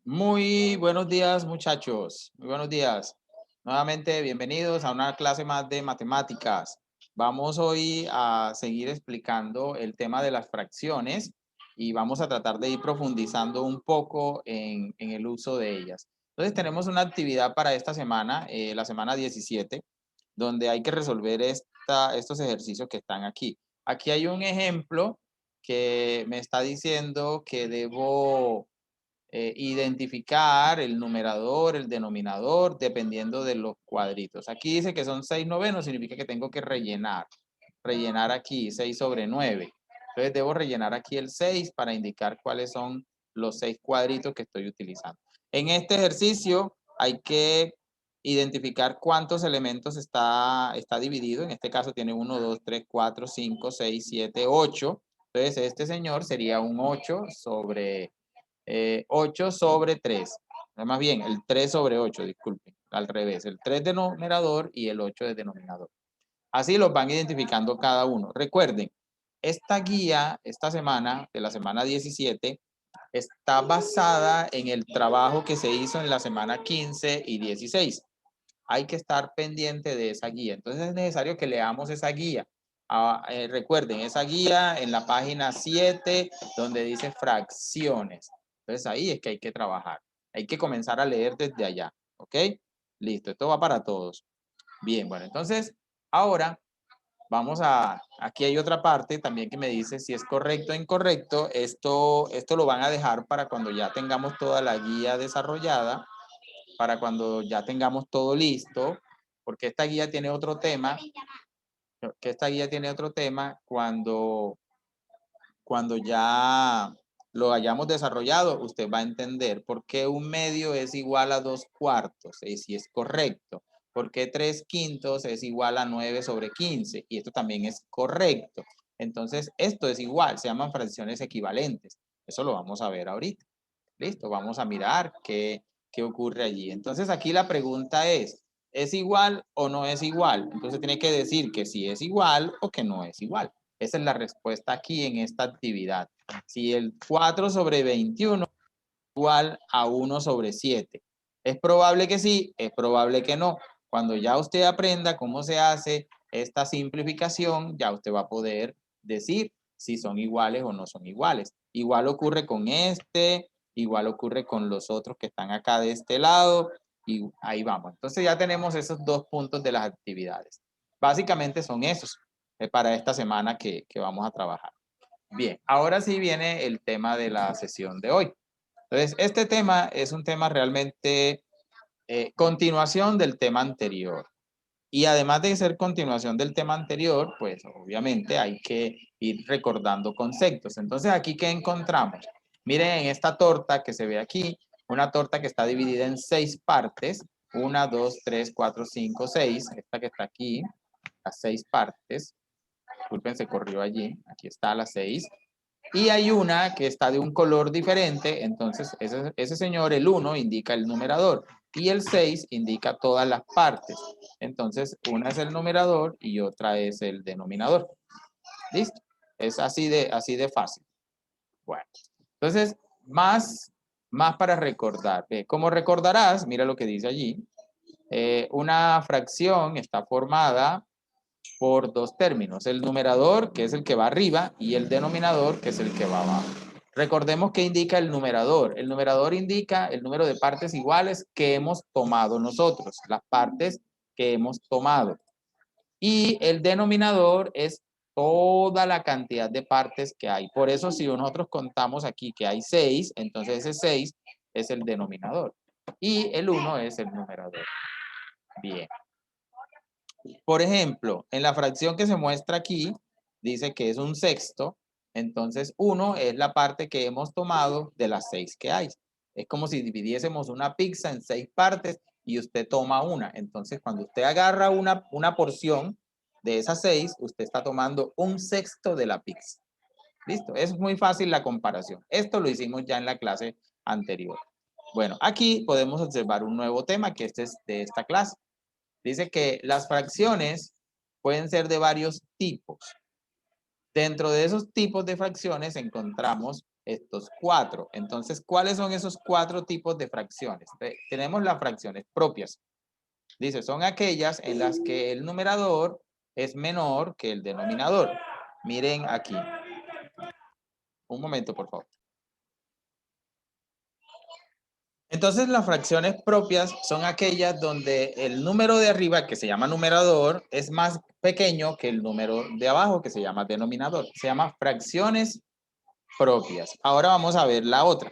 Muy buenos días, muchachos. Muy buenos días. Nuevamente, bienvenidos a una clase más de matemáticas. Vamos hoy a seguir explicando el tema de las fracciones y vamos a tratar de ir profundizando un poco en el uso de ellas. Entonces, tenemos una actividad para esta semana, la semana 17, donde hay que resolver estos ejercicios que están aquí. Aquí hay un ejemplo que me está diciendo que debo identificar el numerador, el denominador, dependiendo de los cuadritos. Aquí dice que son 6/9, significa que tengo que rellenar aquí 6/9. Entonces debo rellenar aquí el 6 para indicar cuáles son los 6 cuadritos que estoy utilizando. En este ejercicio hay que identificar cuántos elementos está dividido. En este caso tiene 1, 2, 3, 4, 5, 6, 7, 8. Entonces este señor sería un 8/3. Más bien, el 3/8, disculpen, al revés. El 3 de numerador y el 8 de denominador. Así los van identificando cada uno. Recuerden, esta guía, esta semana, de la semana 17, está basada en el trabajo que se hizo en la semana 15 y 16. Hay que estar pendiente de esa guía. Entonces es necesario que leamos esa guía. Recuerden, esa guía en la página 7, donde dice fracciones. Entonces ahí es que hay que trabajar. Hay que comenzar a leer desde allá. ¿Ok? Listo, esto va para todos. Bien, bueno, entonces ahora aquí hay otra parte también que me dice si es correcto o incorrecto. Esto lo van a dejar para cuando ya tengamos toda la guía desarrollada, para cuando ya tengamos todo listo, porque esta guía tiene otro tema, cuando ya lo hayamos desarrollado, usted va a entender por qué 1/2 es igual a 2/4, y si es correcto, por qué 3/5 es igual a 9/15, y esto también es correcto. Entonces, esto es igual, se llaman fracciones equivalentes. Eso lo vamos a ver ahorita. Listo, vamos a mirar qué ocurre allí. Entonces, aquí la pregunta ¿es igual o no es igual? Entonces, tiene que decir que si es igual o que no es igual. Esa es la respuesta aquí en esta actividad. Si el 4/21 es igual a 1/7. Es probable que sí, es probable que no. Cuando ya usted aprenda cómo se hace esta simplificación, ya usted va a poder decir si son iguales o no son iguales. Igual ocurre con este, igual ocurre con los otros que están acá de este lado, y ahí vamos. Entonces ya tenemos esos 2 puntos de las actividades. Básicamente son esos para esta semana que vamos a trabajar. Bien, ahora sí viene el tema de la sesión de hoy. Entonces, este tema es un tema realmente continuación del tema anterior. Y además de ser continuación del tema anterior, pues obviamente hay que ir recordando conceptos. Entonces, aquí, ¿qué encontramos? Miren en esta torta que se ve aquí, una torta que está dividida en 6 partes. 1, 2, 3, 4, 5, 6. Esta que está aquí, las 6 partes. Disculpen, se corrió allí. Aquí está las 6. Y hay una que está de un color diferente, entonces ese señor, el 1, indica el numerador y el 6 indica todas las partes. Entonces, una es el numerador y otra es el denominador. ¿Listo? Es así de fácil. Bueno, entonces, más para recordar. Como recordarás, mira lo que dice allí, una fracción está formada por 2 términos, el numerador, que es el que va arriba, y el denominador, que es el que va abajo. Recordemos que indica el numerador. El numerador indica el número de partes iguales que hemos tomado nosotros, las partes que hemos tomado. Y el denominador es toda la cantidad de partes que hay. Por eso, si nosotros contamos aquí que hay 6, entonces ese 6 es el denominador. Y el 1 es el numerador. Bien. Por ejemplo, en la fracción que se muestra aquí, dice que es un sexto, entonces 1 es la parte que hemos tomado de las 6 que hay. Es como si dividiésemos una pizza en 6 partes y usted toma una. Entonces, cuando usted agarra una porción de esas 6, usted está tomando un sexto de la pizza. ¿Listo? Es muy fácil la comparación. Esto lo hicimos ya en la clase anterior. Bueno, aquí podemos observar un nuevo tema que este es de esta clase. Dice que las fracciones pueden ser de varios tipos. Dentro de esos tipos de fracciones encontramos estos 4. Entonces, ¿cuáles son esos 4 tipos de fracciones? Tenemos las fracciones propias. Dice, son aquellas en las que el numerador es menor que el denominador. Miren aquí. Un momento, por favor. Entonces, las fracciones propias son aquellas donde el número de arriba, que se llama numerador, es más pequeño que el número de abajo, que se llama denominador. Se llama fracciones propias. Ahora vamos a ver la otra.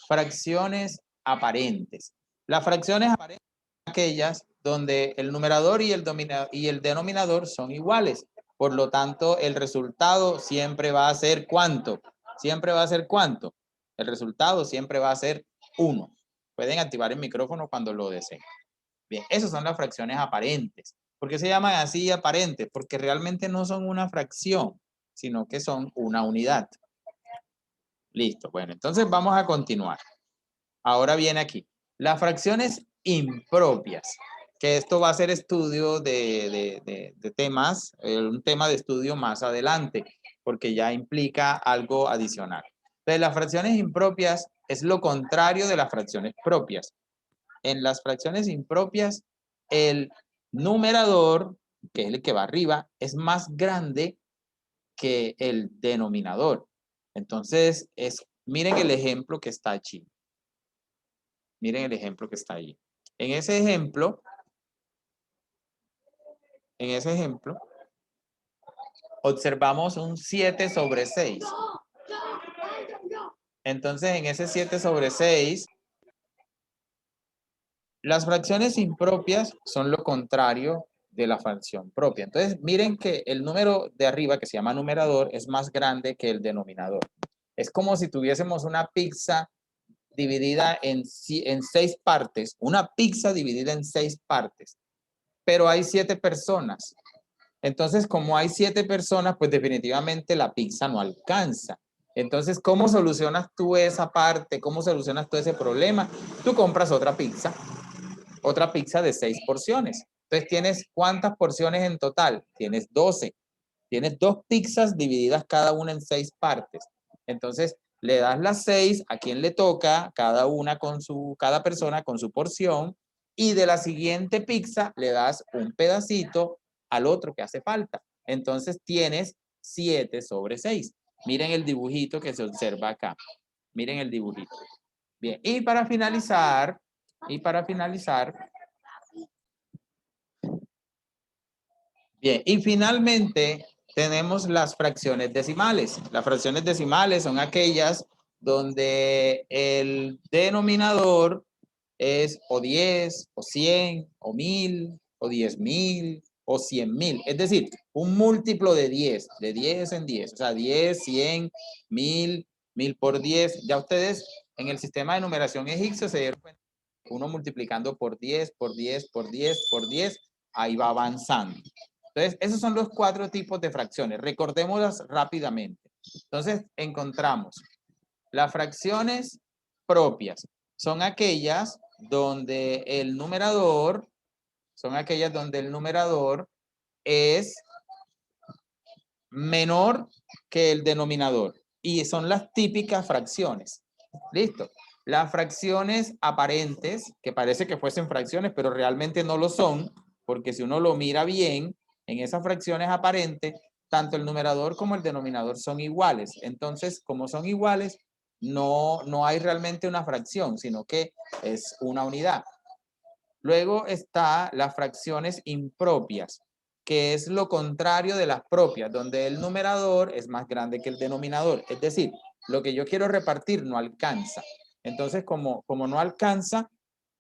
Fracciones aparentes. Las fracciones aparentes son aquellas donde el numerador y el denominador son iguales. Por lo tanto, el resultado siempre va a ser ¿cuánto? Siempre va a ser ¿cuánto? El resultado siempre va a ser 1. Pueden activar el micrófono cuando lo deseen. Bien, esas son las fracciones aparentes. ¿Por qué se llaman así aparentes? Porque realmente no son una fracción, sino que son una unidad. Listo, bueno, entonces vamos a continuar. Ahora viene aquí. Las fracciones impropias, que esto va a ser estudio de temas, un tema de estudio más adelante, porque ya implica algo adicional. Entonces, las fracciones impropias es lo contrario de las fracciones propias. En las fracciones impropias, el numerador, que es el que va arriba, es más grande que el denominador. Entonces, miren el ejemplo que está allí. Miren el ejemplo que está ahí. En ese ejemplo, observamos un 7 sobre 6. Entonces, en ese 7 sobre 6, las fracciones impropias son lo contrario de la fracción propia. Entonces, miren que el número de arriba, que se llama numerador, es más grande que el denominador. Es como si tuviésemos una pizza dividida en 6 partes, una pizza dividida en 6 partes, pero hay 7 personas. Entonces, como hay 7 personas, pues definitivamente la pizza no alcanza. Entonces, ¿cómo solucionas tú esa parte? ¿Cómo solucionas tú ese problema? Tú compras otra pizza de 6 porciones. Entonces, ¿tienes cuántas porciones en total? Tienes 12. Tienes 2 pizzas divididas cada una en 6 partes. Entonces, le das las 6 a quien le toca, cada persona con su porción, y de la siguiente pizza le das un pedacito al otro que hace falta. Entonces, tienes 7 sobre 6. Miren el dibujito que se observa acá. Miren el dibujito. Bien, y para finalizar, bien, y finalmente tenemos las fracciones decimales. Las fracciones decimales son aquellas donde el denominador es o 10, o 100, o 1000, o 10.000, o 100.000. Es decir, un múltiplo de 10 en 10. O sea, 10, 100, 1000, 1000 por 10. Ya ustedes en el sistema de numeración egipcio se dieron cuenta. Uno multiplicando por 10, por 10, por 10, por 10, ahí va avanzando. Entonces, esos son los 4 tipos de fracciones. Recordémoslas rápidamente. Entonces, encontramos las fracciones propias. Son aquellas donde el numerador es menor que el denominador. Y son las típicas fracciones. ¿Listo? Las fracciones aparentes, que parece que fuesen fracciones, pero realmente no lo son, porque si uno lo mira bien, en esas fracciones aparentes, tanto el numerador como el denominador son iguales. Entonces, como son iguales, no hay realmente una fracción, sino que es una unidad. Luego está las fracciones impropias, que es lo contrario de las propias, donde el numerador es más grande que el denominador. Es decir, lo que yo quiero repartir no alcanza. Entonces, como no alcanza,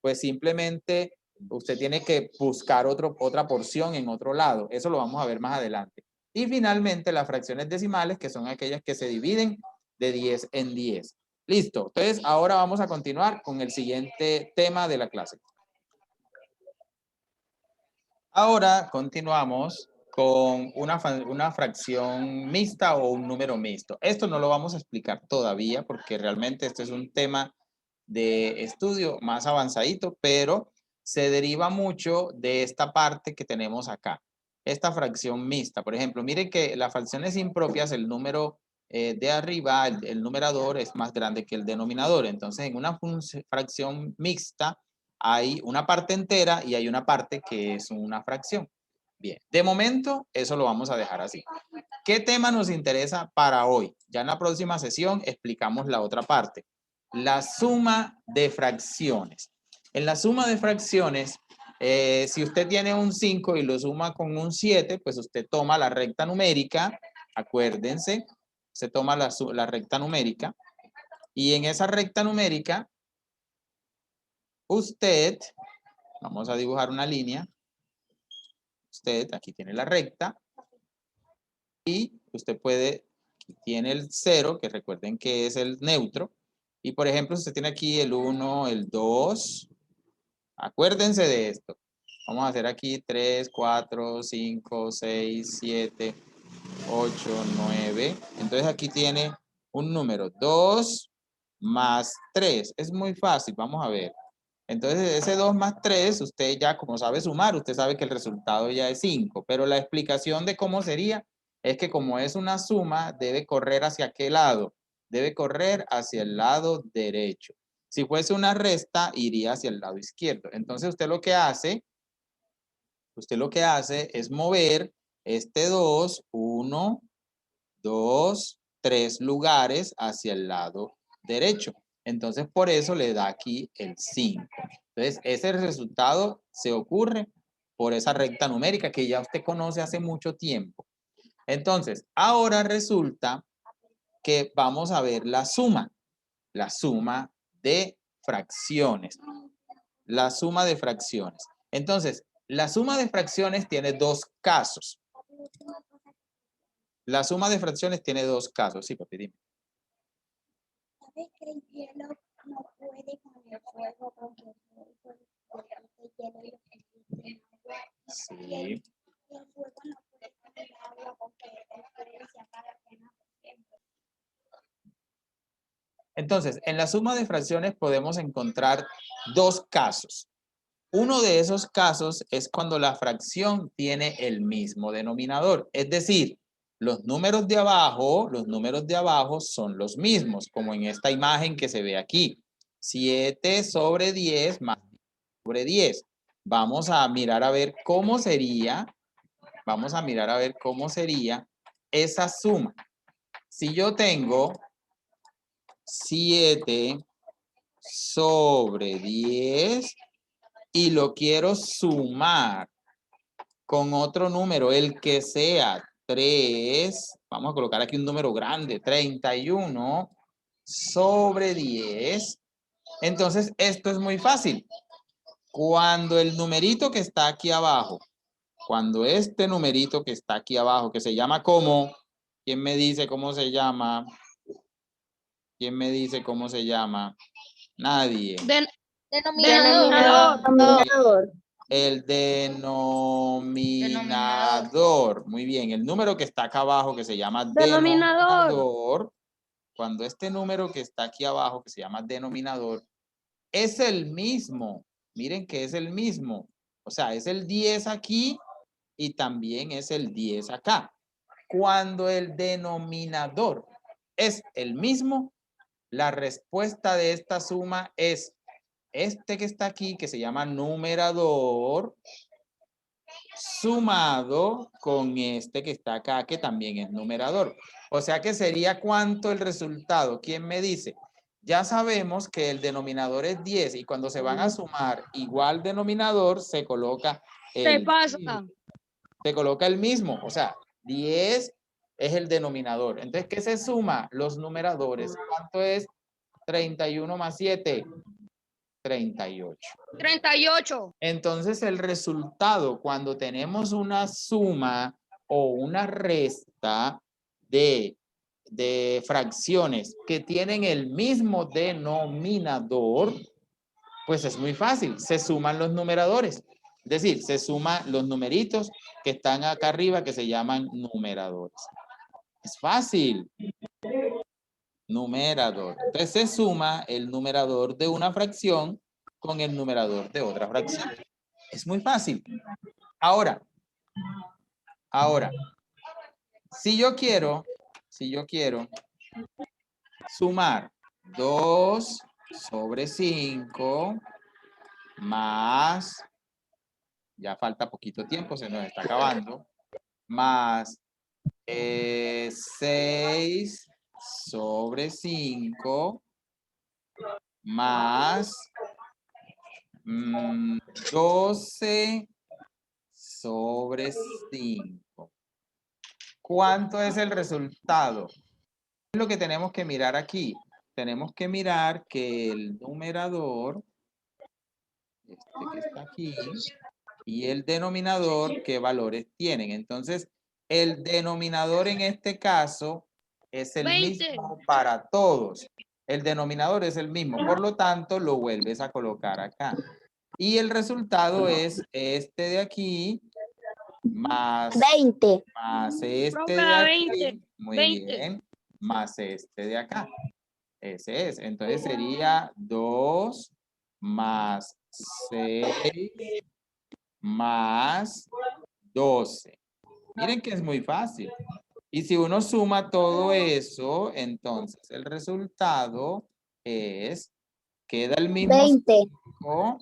pues simplemente usted tiene que buscar otra porción en otro lado. Eso lo vamos a ver más adelante. Y finalmente, las fracciones decimales, que son aquellas que se dividen de 10 en 10. Listo. Entonces, ahora vamos a continuar con el siguiente tema de la clase. Ahora continuamos con una fracción mixta o un número mixto. Esto no lo vamos a explicar todavía porque realmente este es un tema de estudio más avanzadito, pero se deriva mucho de esta parte que tenemos acá. Esta fracción mixta, por ejemplo, miren que las fracciones impropias, el número de arriba, el numerador es más grande que el denominador. Entonces, en una fracción mixta hay una parte entera y hay una parte que es una fracción. Bien, de momento eso lo vamos a dejar así. ¿Qué tema nos interesa para hoy? Ya en la próxima sesión explicamos la otra parte. La suma de fracciones. En la suma de fracciones, si usted tiene un 5 y lo suma con un 7, pues usted toma la recta numérica, acuérdense, se toma la recta numérica, y en esa recta numérica, usted, vamos a dibujar una línea, usted, aquí tiene la recta, y usted puede, tiene el 0, que recuerden que es el neutro, y por ejemplo, usted tiene aquí el 1, el 2, acuérdense de esto. Vamos a hacer aquí 3, 4, 5, 6, 7, 8, 9. Entonces aquí tiene un número, 2 más 3. Es muy fácil, vamos a ver. Entonces ese 2 más 3, usted ya como sabe sumar, usted sabe que el resultado ya es 5. Pero la explicación de cómo sería es que como es una suma, debe correr hacia qué lado. Debe correr hacia el lado derecho. Si fuese una resta, iría hacia el lado izquierdo. Entonces usted lo que hace es mover este 2, 1, 2, 3 lugares hacia el lado derecho. Entonces, por eso le da aquí el 5. Entonces, ese resultado se ocurre por esa recta numérica que ya usted conoce hace mucho tiempo. Entonces, ahora resulta que vamos a ver la suma de fracciones. La suma de fracciones. Entonces, la suma de fracciones tiene dos casos. La suma de fracciones tiene dos casos. Sí, papi, dime. ¿Sabes que el hielo no puede con el fuego porque el hielo Sí. Y el fuego no puede con el agua porque el fuego se apaga apenas por siempre? Entonces, en la suma de fracciones podemos encontrar dos casos. Uno de esos casos es cuando la fracción tiene el mismo denominador. Es decir, los números de abajo son los mismos, como en esta imagen que se ve aquí. 7 sobre 10 más 10 sobre 10. Vamos a mirar a ver cómo sería, esa suma. Si yo tengo 7 sobre 10 y lo quiero sumar con otro número, el que sea 3, vamos a colocar aquí un número grande, 31 sobre 10. Entonces, esto es muy fácil. Cuando el numerito que está aquí abajo, cuando este numerito que está aquí abajo, que se llama ¿cómo? ¿Quién me dice cómo se llama? ¿Quién me dice cómo se llama? Nadie. Denominador. El denominador. Muy bien, el número que está acá abajo que se llama denominador. Cuando este número que está aquí abajo que se llama denominador es el mismo. Miren que es el mismo. O sea, es el 10 aquí y también es el 10 acá. Cuando el denominador es el mismo, la respuesta de esta suma es este que está aquí, que se llama numerador, sumado con este que está acá, que también es numerador. O sea que sería ¿cuánto el resultado? ¿Quién me dice? Ya sabemos que el denominador es 10 y cuando se van a sumar igual denominador, se coloca el mismo. O sea, 10 es el denominador. Entonces, ¿qué se suma? Los numeradores. ¿Cuánto es 31 más 7? 38. 38. Entonces el resultado cuando tenemos una suma o una resta de fracciones que tienen el mismo denominador, pues es muy fácil, se suman los numeradores. Es decir, se suman los numeritos que están acá arriba que se llaman numeradores. Es fácil. Numerador. Entonces se suma el numerador de una fracción con el numerador de otra fracción. Es muy fácil. Ahora, si yo quiero si yo quiero sumar 2 sobre 5 más, ya falta poquito tiempo, se nos está acabando, más 6 sobre 5 más 12 sobre 5. ¿Cuánto es el resultado? Es lo que tenemos que mirar aquí. Tenemos que mirar que el numerador, este que está aquí, y el denominador, ¿qué valores tienen? Entonces, el denominador en este caso es el 20. mismo para todos. El denominador es el mismo, por lo tanto, lo vuelves a colocar acá. Y el resultado es este de aquí, más 20. este de aquí, muy bien, más este de acá. Ese es. Entonces sería 2 más 6 más 12. Miren que es muy fácil. Y si uno suma todo eso, entonces el resultado es, queda el mismo 20. 5,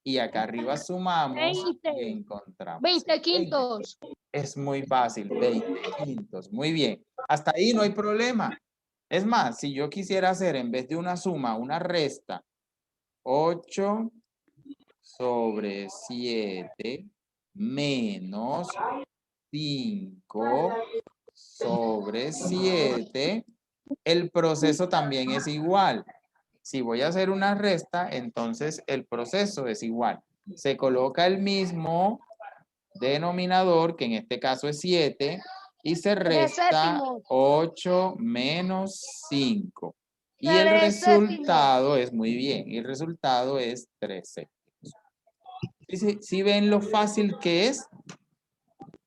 y acá arriba sumamos 20. y encontramos 20 el 20. quintos. Es muy fácil, 20 quintos. Muy bien. Hasta ahí no hay problema. Es más, si yo quisiera hacer en vez de una suma, una resta, 8 sobre 7 menos 5 sobre 7, el proceso también es igual. Si voy a hacer una resta, entonces el proceso es igual. Se coloca el mismo denominador, que en este caso es 7, y se resta 8 menos 5. Y el resultado es muy bien, y el resultado es 3 séptimos. ¿Sí ven lo fácil que es?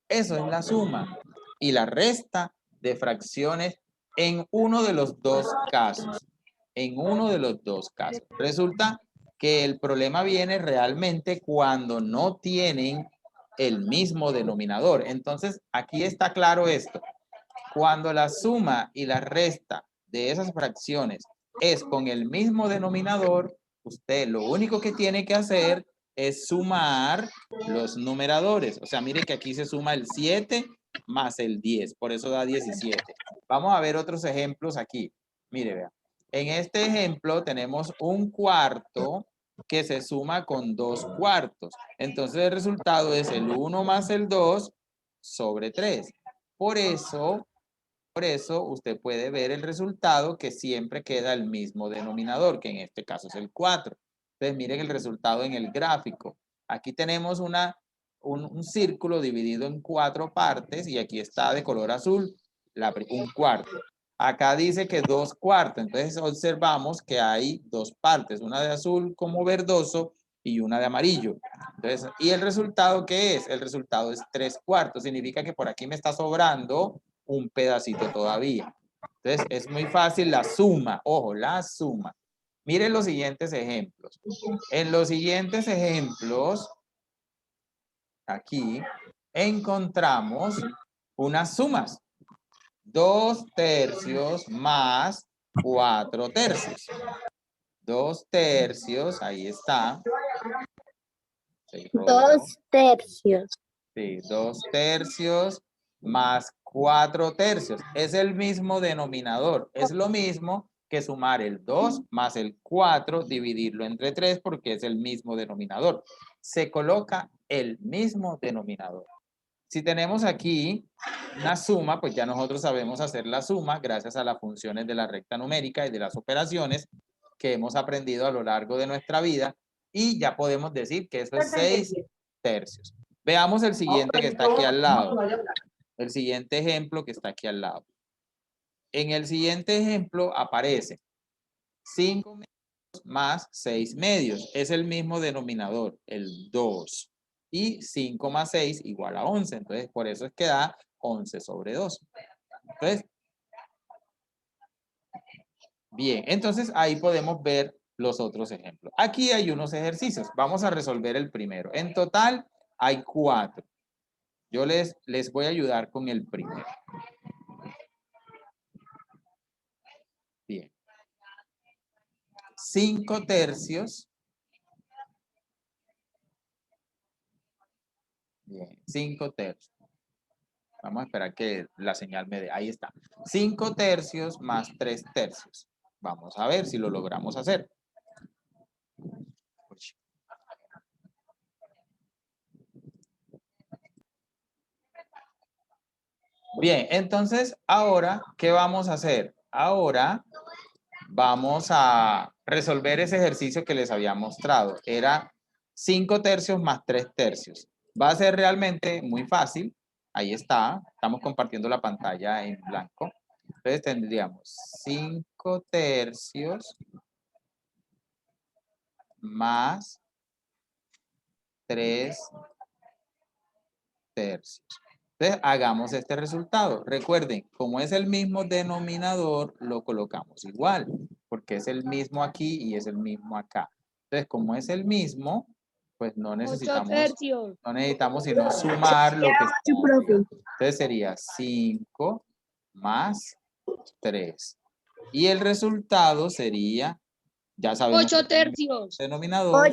Eso es la suma y la resta de fracciones en uno de los dos casos. En uno de los dos casos. Resulta que el problema viene realmente cuando no tienen el mismo denominador. Entonces, aquí está claro esto. Cuando la suma y la resta de esas fracciones es con el mismo denominador, usted lo único que tiene que hacer es sumar los numeradores. O sea, mire que aquí se suma el 7 más el 10, por eso da 17. Vamos a ver otros ejemplos aquí. Mire, vea. En este ejemplo tenemos un cuarto que se suma con 2 cuartos. Entonces el resultado es el 1 más el 2 sobre 3. Por eso usted puede ver el resultado que siempre queda el mismo denominador, que en este caso es el 4. Entonces miren el resultado en el gráfico. Aquí tenemos un círculo dividido en 4 partes y aquí está de color azul un cuarto. Acá dice que 2 cuartos, entonces observamos que hay 2 partes, una de azul como verdoso y una de amarillo. Entonces, ¿y el resultado qué es? El resultado es 3 cuartos, significa que por aquí me está sobrando un pedacito todavía. Entonces, es muy fácil la suma, ojo, la suma. Miren los siguientes ejemplos. En los siguientes ejemplos, aquí, encontramos unas sumas. 2 tercios más 4 tercios. 2 tercios, ahí está. 2 tercios. Sí, 2 tercios más 4 tercios. Es el mismo denominador. Es lo mismo que sumar el 2 más el 4, dividirlo entre 3 porque es el mismo denominador. Se coloca el mismo denominador. Si tenemos aquí una suma, pues ya nosotros sabemos hacer la suma gracias a las funciones de la recta numérica y de las operaciones que hemos aprendido a lo largo de nuestra vida y ya podemos decir que eso es 6 tercios. Veamos el siguiente que está aquí al lado. El siguiente ejemplo que está aquí al lado. En el siguiente ejemplo aparece 5 medios más 6 medios. Es el mismo denominador, el 2. Y 5 más 6 igual a 11. Entonces, por eso es que da 11 sobre 2. Entonces, bien, entonces ahí podemos ver los otros ejemplos. Aquí hay unos ejercicios. Vamos a resolver el primero. En total hay 4. Yo les voy a ayudar con el primero. 5 tercios. Bien, 5 tercios. Vamos a esperar que la señal me dé. Ahí está. 5 tercios más 3 tercios. Vamos a ver si lo logramos hacer. Bien, entonces, ahora, ¿qué vamos a hacer? Ahora vamos a resolver ese ejercicio que les había mostrado. Era 5 tercios más 3 tercios. Va a ser realmente muy fácil. Ahí está. Estamos compartiendo la pantalla en blanco. Entonces tendríamos 5 tercios más 3 tercios. Entonces, hagamos este resultado. Recuerden, como es el mismo denominador, lo colocamos igual, porque es el mismo aquí y es el mismo acá. Entonces, como es el mismo, pues no 8 necesitamos sino tercios. sumar lo que está. Profe. Entonces sería 5 más 3. Y el resultado sería, ya sabemos, 8 tercios. denominador.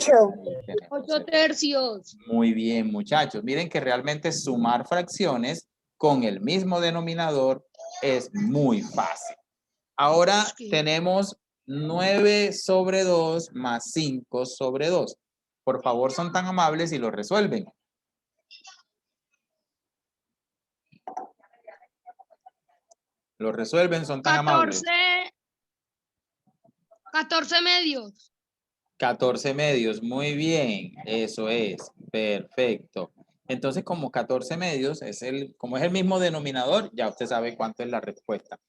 8 tercios. Muy bien, muchachos. Miren que realmente sumar fracciones con el mismo denominador es muy fácil. Ahora tenemos 9 sobre 2 más 5 sobre 2. Por favor, son tan amables y lo resuelven. Lo resuelven, son tan amables. 14 medios. 14 medios, muy bien, eso es, perfecto. Entonces, como 14 medios, como es el mismo denominador, ya usted sabe cuánto es la respuesta.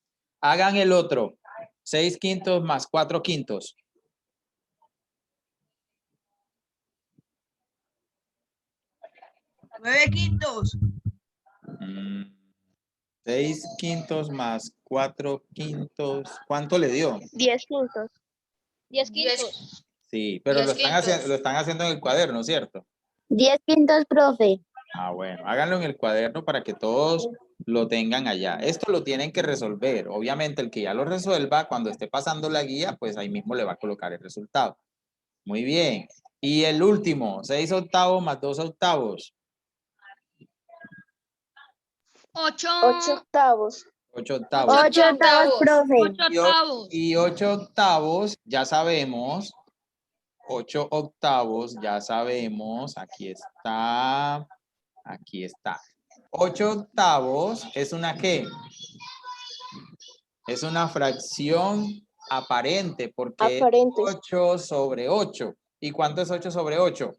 Hagan el otro, 6 quintos más 4 quintos. 9 quintos. 6 quintos más 4 quintos, ¿cuánto le dio? 10 quintos. 10 quintos. Sí, pero lo están haciendo en el cuaderno, ¿cierto? 10 quintos, profe. Ah, bueno, háganlo en el cuaderno para que todos lo tengan allá. Esto lo tienen que resolver. Obviamente, el que ya lo resuelva, cuando esté pasando la guía, pues ahí mismo le va a colocar el resultado. Muy bien. Y el último, 6 octavos más 2 octavos. 8 octavos. 8 octavos. 8 octavos, profe. 8 Y octavos. Y 8 octavos, ya sabemos. 8 octavos, ya sabemos. Aquí está. Aquí está. 8 octavos es una ¿qué? Es una fracción aparente porque es 8 sobre 8. ¿Y cuánto es 8 sobre 8?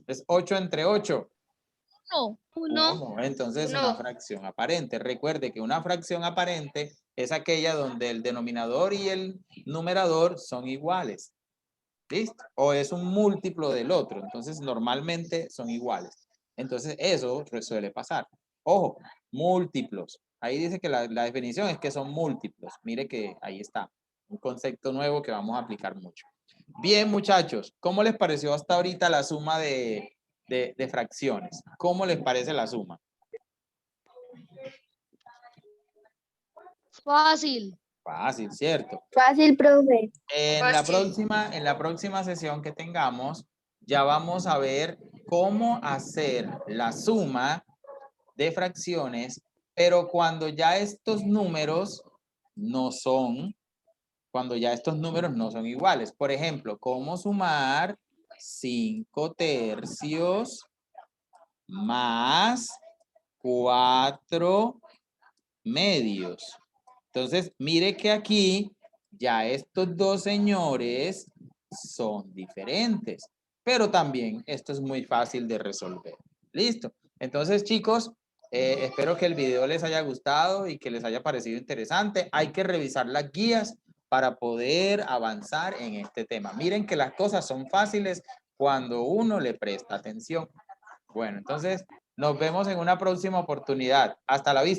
Es 8 entre 8. 1. Entonces es una fracción aparente. Recuerde que una fracción aparente es aquella donde el denominador y el numerador son iguales. ¿Listo? O es un múltiplo del otro. Entonces normalmente son iguales. Entonces eso suele pasar. Ojo, múltiplos. Ahí dice que la definición es que son múltiplos. Mire que ahí está. Un concepto nuevo que vamos a aplicar mucho. Bien, muchachos. ¿Cómo les pareció hasta ahorita la suma de fracciones? ¿Cómo les parece la suma? Fácil. Fácil, ¿cierto? Fácil, profe. En la próxima sesión que tengamos, ya vamos a ver cómo hacer la suma de fracciones, pero cuando ya estos números no son iguales. Por ejemplo, cómo sumar 5 tercios más 4 medios. Entonces, mire que aquí ya estos dos señores son diferentes, pero también esto es muy fácil de resolver. Listo. Entonces, chicos, espero que el video les haya gustado y que les haya parecido interesante. Hay que revisar las guías para poder avanzar en este tema. Miren que las cosas son fáciles cuando uno le presta atención. Bueno, entonces nos vemos en una próxima oportunidad. Hasta la vista.